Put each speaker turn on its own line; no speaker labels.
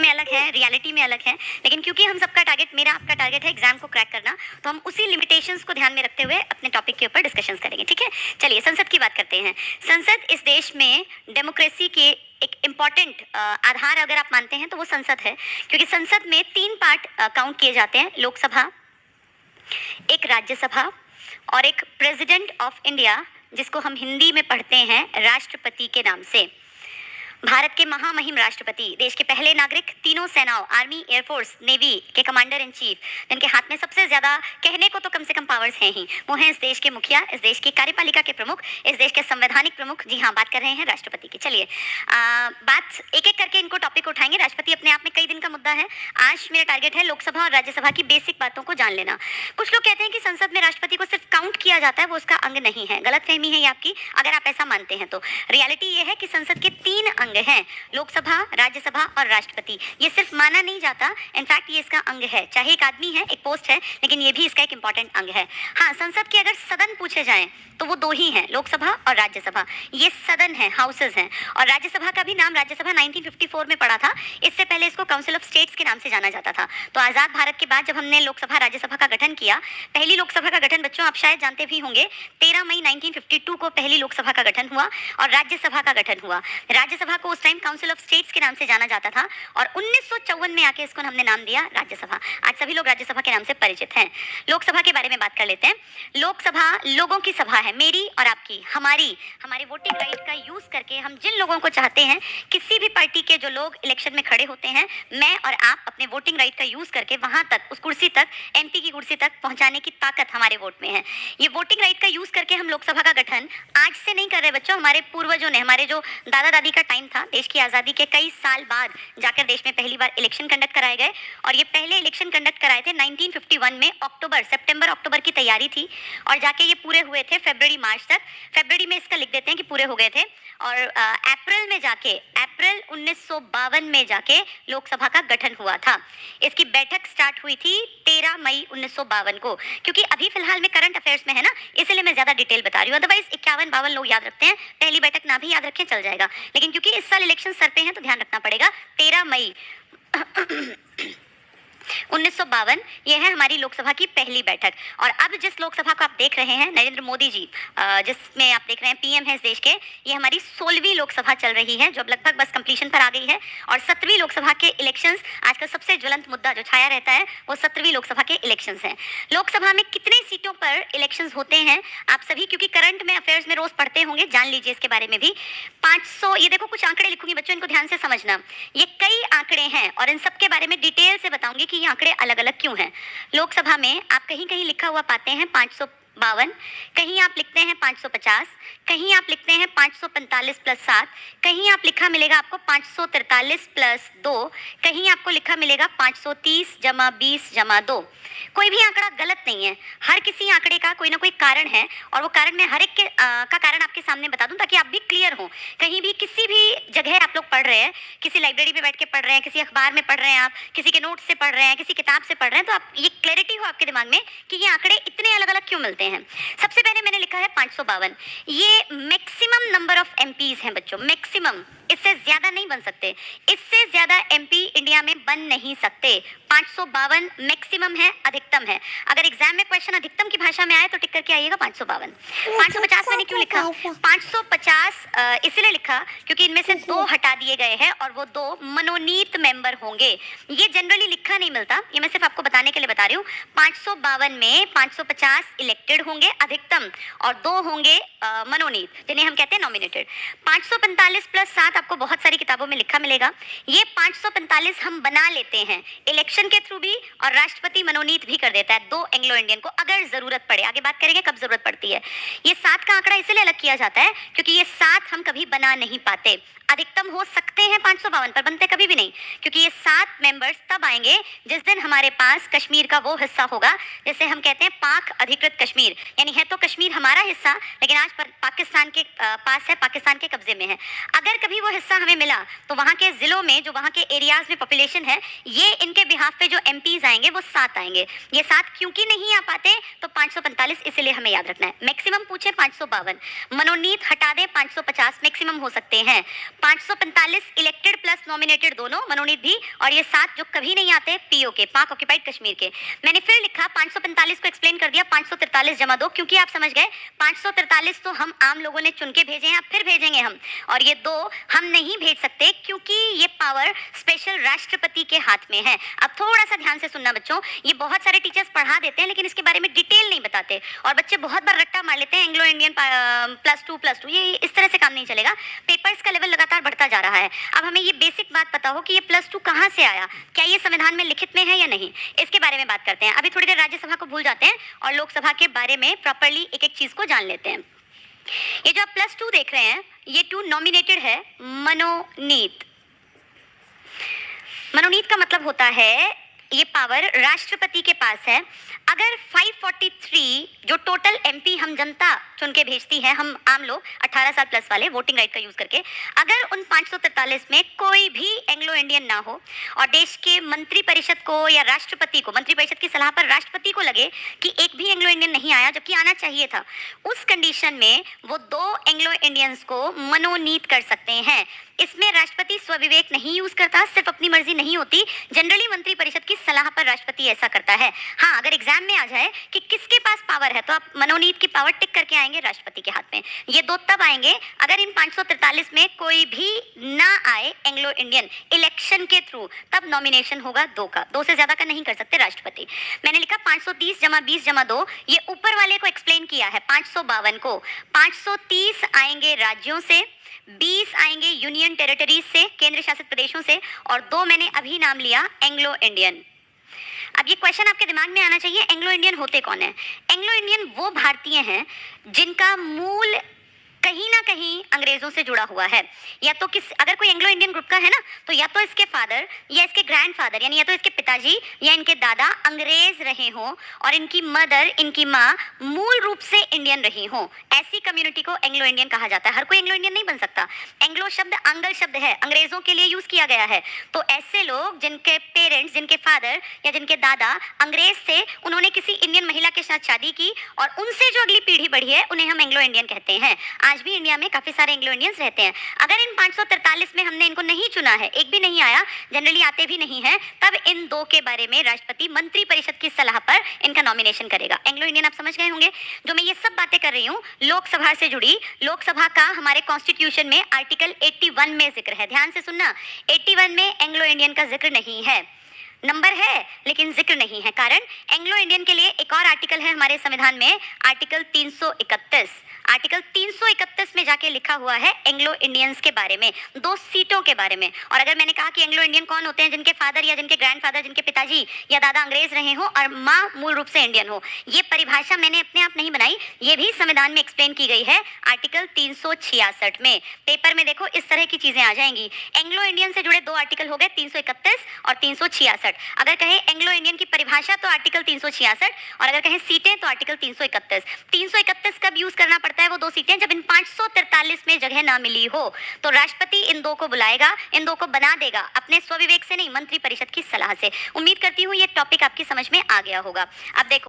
में अलग है, रियलिटी में अलग है, लेकिन क्योंकि हम सबका टारगेट, मेरा आपका टारगेट है एग्जाम को क्रैक करना, तो हम उसी लिमिटेशंस को ध्यान में रखते हुए अपने टॉपिक के ऊपर डिस्कशंस करेंगे। ठीक है, चलिए संसद की बात करते हैं। संसद इस देश में डेमोक्रेसी के एक इम्पॉर्टेंट आधार अगर आप मानते हैं तो वो संसद है, क्योंकि संसद में 3 पार्ट काउंट किए जाते हैं, लोकसभा, एक राज्यसभा और एक प्रेसिडेंट ऑफ इंडिया, जिसको हम हिंदी में पढ़ते हैं राष्ट्रपति के नाम से। भारत के महामहिम राष्ट्रपति, देश के पहले नागरिक, तीनों सेनाओं, आर्मी, एयरफोर्स, नेवी के कमांडर इन चीफ, जिनके हाथ में सबसे ज्यादा कहने को तो कम से कम पावर्स हैं ही, वो हैं इस देश के मुखिया, इस देश की कार्यपालिका के प्रमुख, इस देश के संवैधानिक प्रमुख। जी हाँ, बात कर रहे हैं राष्ट्रपति की। चलिए बात एक एक करके इनको टॉपिक उठाएंगे। राष्ट्रपति अपने आप में कई दिन का मुद्दा है। आज मेरा टारगेट है लोकसभा और राज्यसभा की बेसिक बातों को जान लेना। कुछ लोग कहते हैं कि संसद में राष्ट्रपति को सिर्फ काउंट किया जाता है, वो उसका अंग नहीं है। गलतफहमी है ये आपकी, अगर आप ऐसा मानते हैं तो। रियलिटी ये है कि संसद के 3 अंग हैं, लोकसभा, राज्यसभा और राष्ट्रपति। ये सिर्फ माना नहीं जाता, इनफैक्ट ये इसका अंग है। चाहे एक आदमी है, एक पोस्ट है, लेकिन ये भी इसका एक इंपॉर्टेंट अंग है। हाँ, संसद के अगर सदन पूछे जाएं तो वो 2 ही हैं, लोकसभा और राज्यसभा। ये सदन है, हाउसेज हैं। और राज्यसभा का भी नाम राज्यसभा 1954 में पड़ा था। इससे पहले इसको काउंसिल ऑफ स्टेट्स के नाम से जाना जाता था। तो आज़ाद भारत के बाद जब हमने लोकसभा राज्यसभा का गठन किया, पहली लोकसभा का गठन, बच्चों आप शायद जानते भी होंगे, 13 मई 1952 को पहली लोकसभा का गठन हुआ और राज्यसभा का गठन हुआ। राज्यसभा को उस टाइम काउंसिल ऑफ स्टेट्स के नाम से जाना जाता था और 1954 में आके इसको हमने नाम दिया राज्यसभा। आज सभी लोग राज्यसभा के नाम से परिचित हैं। लोकसभा के बारे में बात कर लेते हैं। लोकसभा लोगों की सभा है, मेरी और आपकी, हमारे वोटिंग राइट का यूज करके हम जिन लोगों को चाहते हैं, किसी भी पार्टी के जो लोग इलेक्शन में खड़े होते हैं, मैं और आप अपने वोटिंग राइट का यूज करके वहां तक, उस कुर्सी तक, एमपी की कुर्सी तक पहुंचाने की ताकत हमारे वोट में है। ये वोटिंग राइट का यूज करके हम लोकसभा का गठन आज से नहीं कर रहे बच्चों। हमारे पूर्वजों ने, हमारे जो दादा दादी का टाइम था, देश की आजादी के कई साल बाद जाकर देश में पहली बार इलेक्शन कंडक्ट कराए गए और ये पहले इलेक्शन कंडक्ट कराए थे 1951 में। सितंबर अक्टूबर की तैयारी थी और जाके ये पूरे हुए थे फरवरी मार्च तक। फरवरी में इसका लिख देते हैं कि पूरे हो गए थे और अप्रैल 1952 में जाके लोकसभा का गठन हुआ था। इसकी बैठक स्टार्ट हुई थी 13 मई 1952 को। क्योंकि अभी फिलहाल में करंट अफेयर्स में है ना, इसलिए मैं ज्यादा डिटेल बता रही हूँ। अदरवाइज 51-52 लोग याद रखते हैं, पहली बैठक ना भी याद रखें चल जाएगा, लेकिन क्योंकि इस साल इलेक्शन सर पे हैं तो ध्यान रखना पड़ेगा। 13 मई 1952 ये है हमारी लोकसभा की पहली बैठक। और अब जिस लोकसभा को आप देख रहे हैं, नरेंद्र मोदी जी जिसमें आप देख रहे हैं पीएम है इस देश के, ये हमारी 16वीं लोकसभा चल रही है, जो अब लगभग बस कंप्लीशन पर आ गई है। और 17वीं लोकसभा के इलेक्शंस, आजकल सबसे ज्वलंत मुद्दा जो छाया रहता है वो 17वीं लोकसभा के इलेक्शंस हैं। लोकसभा में कितने सीटों पर इलेक्शंस होते हैं आप सभी, क्योंकि करंट में अफेयर्स में रोज पढ़ते होंगे, जान लीजिए इसके बारे में भी। 500, ये देखो कुछ आंकड़े लिखूंगी बच्चों, इनको ध्यान से समझना। ये कई आंकड़े हैं और इन सब के बारे में डिटेल से बताऊंगी कि ये आंकड़े अलग अलग क्यों हैं। लोकसभा में आप कहीं कहीं लिखा हुआ पाते हैं 552, कहीं आप लिखते हैं 550, कहीं आप लिखते हैं 545 + 7, कहीं आप लिखा मिलेगा आपको 543 + 2, कहीं आपको लिखा मिलेगा 530 + 20 + 2। कोई भी आंकड़ा गलत नहीं है, हर किसी आंकड़े का कोई ना कोई कारण है और वो कारण मैं हर एक का कारण आपके सामने बता दूं ताकि आप भी क्लियर हो। कहीं भी किसी भी जगह आप लोग पढ़ रहे हैं, किसी लाइब्रेरी में बैठ के पढ़ रहे हैं, किसी अखबार में पढ़ रहे हैं, आप किसी के नोट से पढ़ रहे हैं, किसी किताब से पढ़ रहे हैं, तो आप ये क्लैरिटी हो आपके दिमाग में कि ये आंकड़े इतने अलग अलग क्यों मिलते हैं। सबसे पहले मैंने लिखा है 552, ये मैक्सिमम नंबर ऑफ एमपीज हैं बच्चों, मैक्सिमम, इससे ज्यादा नहीं बन सकते, इससे ज्यादा एमपी इंडिया में बन नहीं सकते। 552 मैक्सिमम है, अधिकतम है। अगर एग्जाम में क्वेश्चन अधिकतम की भाषा में आए तो टिक करके आइएगा 552। 550 मैंने क्यों लिखा? 550 इसलिए लिखा क्योंकि इनमें से 2 हटा दिए गए हैं और वो 2 मनोनीत मेंबर होंगे। ये जनरली लिखा नहीं मिलता, ये मैं सिर्फ आपको बताने के लिए बता रही हूँ। 552 में 550 इलेक्टेड होंगे अधिकतम और 2 होंगे मनोनीत, जिन्हें हम कहते हैं नॉमिनेटेड। 545 + 7 आपको बहुत सारी किताबों में लिखा मिलेगा। ये 545 हम बना लेते हैं इलेक्शन के थ्रू भी और राष्ट्रपति मनोनीत भी कर देता है 2 एंग्लो इंडियन को, अगर जरूरत पड़े। आगे बात करेंगे कब जरूरत पड़ती है। ये 7 का आंकड़ा इसलिए अलग किया जाता है क्योंकि ये 7 हम कभी बना नहीं पाते। अधिकतम हो सकते हैं 552 पर, बनते कभी भी नहीं, क्योंकि ये 7 मेंबर्स तब आएंगे जिस दिन हमारे पास कश्मीर का वो हिस्सा होगा जिसे हम कहते हैं पाक अधिकृत कश्मीर। यानी है तो कश्मीर हमारा हिस्सा, लेकिन आज पाकिस्तान के पास है, पाकिस्तान के कब्जे में है। अगर कभी वो हिस्सा हमें मिला तो वहाँ के जिलों में, जो वहाँ के एरियाज में पॉपुलेशन है, ये इनके बिहाफ पे जो एमपीज आएंगे वो 7 आएंगे। ये 7 क्योंकि नहीं आ पाते तो 545 इसलिए हमें याद रखना है। मैक्सिमम पूछे 552, मनोनीत हटा दें 550 मैक्सिमम हो सकते हैं। 545 इलेक्टेड प्लस नॉमिनेटेड दोनों, मनोनीत भी, और ये 7 जो कभी नहीं आते पीओ के, पाक ऑक्यूपाइड कश्मीर के। मैंने फिर लिखा 545 को एक्सप्लेन कर दिया 543 जमा 2, क्योंकि आप समझ गए 543 तो हम आम लोगों ने चुन के भेजे हैं, अब फिर भेजेंगे हम, और ये 2 हम नहीं भेज सकते क्योंकि ये पावर स्पेशल राष्ट्रपति के हाथ में है। अब थोड़ा सा ध्यान से सुनना बच्चों, ये बहुत सारे टीचर्स पढ़ा देते हैं लेकिन इसके बारे में डिटेल नहीं बताते, और बच्चे बहुत बार रट्टा मार लेते हैं एंग्लो इंडियन +2 ये इस तरह से काम नहीं चलेगा। पेपर्स का लेवल लगातार बढ़ता जा रहा है। अब हमें ये बेसिक बात पता हो कि ये +2 कहाँ से आया, क्या ये संविधान में लिखित में है या नहीं, इसके बारे में बात करते हैं। अभी थोड़ी देर राज्यसभा को भूल जाते हैं और लोकसभा के बारे में प्रॉपरली एक एक चीज को जान लेते हैं। ये जो आप +2 देख रहे हैं, ये 2 नॉमिनेटेड है, मनोनीत। मनोनीत का मतलब होता है ये पावर राष्ट्रपति के पास है। अगर 543 जो टोटल एमपी हम जनता चुन के भेजती है, हम आम लोग 18 साल प्लस वाले वोटिंग राइट का यूज करके, अगर उन 543 में कोई भी एंग्लो इंडियन ना हो और देश के मंत्रिपरिषद को या राष्ट्रपति को, मंत्रिपरिषद की सलाह पर राष्ट्रपति को लगे कि एक भी एंग्लो इंडियन नहीं आया जबकि आना चाहिए था, उस कंडीशन में वो 2 एंग्लो इंडियंस को मनोनीत कर सकते हैं। इसमें राष्ट्रपति स्वविवेक नहीं यूज करता, सिर्फ अपनी मर्जी नहीं होती, जनरली मंत्रिपरिषद की सलाह पर राष्ट्रपति ऐसा करता है। हाँ, अगर एग्जाम में आ जाए कि किसके पास पावर है तो आप मनोनीत की पावर टिक करके आएंगे राष्ट्रपति के हाथ में। ये 2 तब आएंगे अगर इन 543 में कोई भी ना आए एंग्लो इंडियन इलेक्शन के थ्रू, तब नॉमिनेशन होगा 2 का, 2 से ज्यादा का नहीं कर सकते राष्ट्रपति। मैंने लिखा 530 जमा 20 जमा 2, ये ऊपर वाले को एक्सप्लेन किया है 552 को। 530 आएंगे राज्यों से, 20 आएंगे यूनियन टेरिटरीज से, केंद्र शासित प्रदेशों से, और 2 मैंने अभी नाम लिया एंग्लो इंडियन। अब ये क्वेश्चन आपके दिमाग में आना चाहिए, एंग्लो इंडियन होते कौन है? एंग्लो इंडियन वो भारतीय हैं जिनका मूल कहीं ना कहीं अंग्रेजों से जुड़ा हुआ है। या तो अगर कोई एंग्लो इंडियन ग्रुप का है ना, तो या तो इसके फादर या इसके ग्रैंडफादर, यानी या तो इसके पिताजी या इनके दादा अंग्रेज रहे हों और इनकी मदर, इनकी माँ मूल रूप से इंडियन रही हों, ऐसी कम्युनिटी को एंग्लो इंडियन कहा जाता है। हर कोई एंग्लो इंडियन नहीं बन सकता। एंग्लो शब्द आंग्ल शब्द है, अंग्रेजों के लिए यूज किया गया है। तो ऐसे लोग जिनके पेरेंट्स, जिनके फादर या जिनके दादा अंग्रेज थे, उन्होंने किसी इंडियन महिला के साथ शादी की और उनसे जो अगली पीढ़ी बढ़ी है उन्हें हम एंग्लो इंडियन कहते हैं। आज भी इंडिया में काफी सारे एंग्लो इंडियंस रहते हैं। अगर इन 543 में हमने इनको नहीं चुना है, एक भी नहीं आया, जनरली आते भी नहीं है, तब इन 2 के बारे में राष्ट्रपति मंत्रिपरिषद की सलाह पर इनका नॉमिनेशन करेगा। एंग्लो इंडियन आप समझ गए होंगे। जो मैं ये सब बातें कर रही हूँ लोकसभा से जुड़ी, लोकसभा का हमारे कॉन्स्टिट्यूशन में आर्टिकल 81 में जिक्र है। ध्यान से सुनना, 81 में एंग्लो इंडियन का जिक्र नहीं है, नंबर है लेकिन जिक्र नहीं है। कारण एंग्लो इंडियन के लिए एक और आर्टिकल है हमारे संविधान में, आर्टिकल 331। आर्टिकल 331 में जाके लिखा हुआ है एंग्लो इंडियंस के बारे में, 2 सीटों के बारे में। और अगर मैंने कहा कि एंग्लो इंडियन कौन होते हैं, जिनके फादर या जिनके ग्रैंडफादर, जिनके पिताजी या दादा अंग्रेज रहे हो और माँ मूल रूप से इंडियन हो, ये परिभाषा मैंने अपने आप नहीं बनाई, ये भी संविधान में एक्सप्लेन की गई है आर्टिकल 366 में। पेपर में देखो इस तरह की चीजें आ जाएंगी। एंग्लो इंडियन से जुड़े 2 आर्टिकल हो गए, 331 और 366। अगर कहें एंग्लो इंडियन की परिभाषा तो आर्टिकल 366, और अगर कहें सीटें तो आर्टिकल 331। 331 कब यूज करना पड़ता है? वो 2 सीटें जब इन 543 में जगह ना मिली हो, तो राष्ट्रपति इन 2 को बुलाएगा, इन 2 को बना देगा, अपने स्वविवेक से नहीं, मंत्रिपरिषद की सलाह से। उम्मीद करती हूँ ये टॉपिक आपकी समझ में आ गया होगा। अब देखो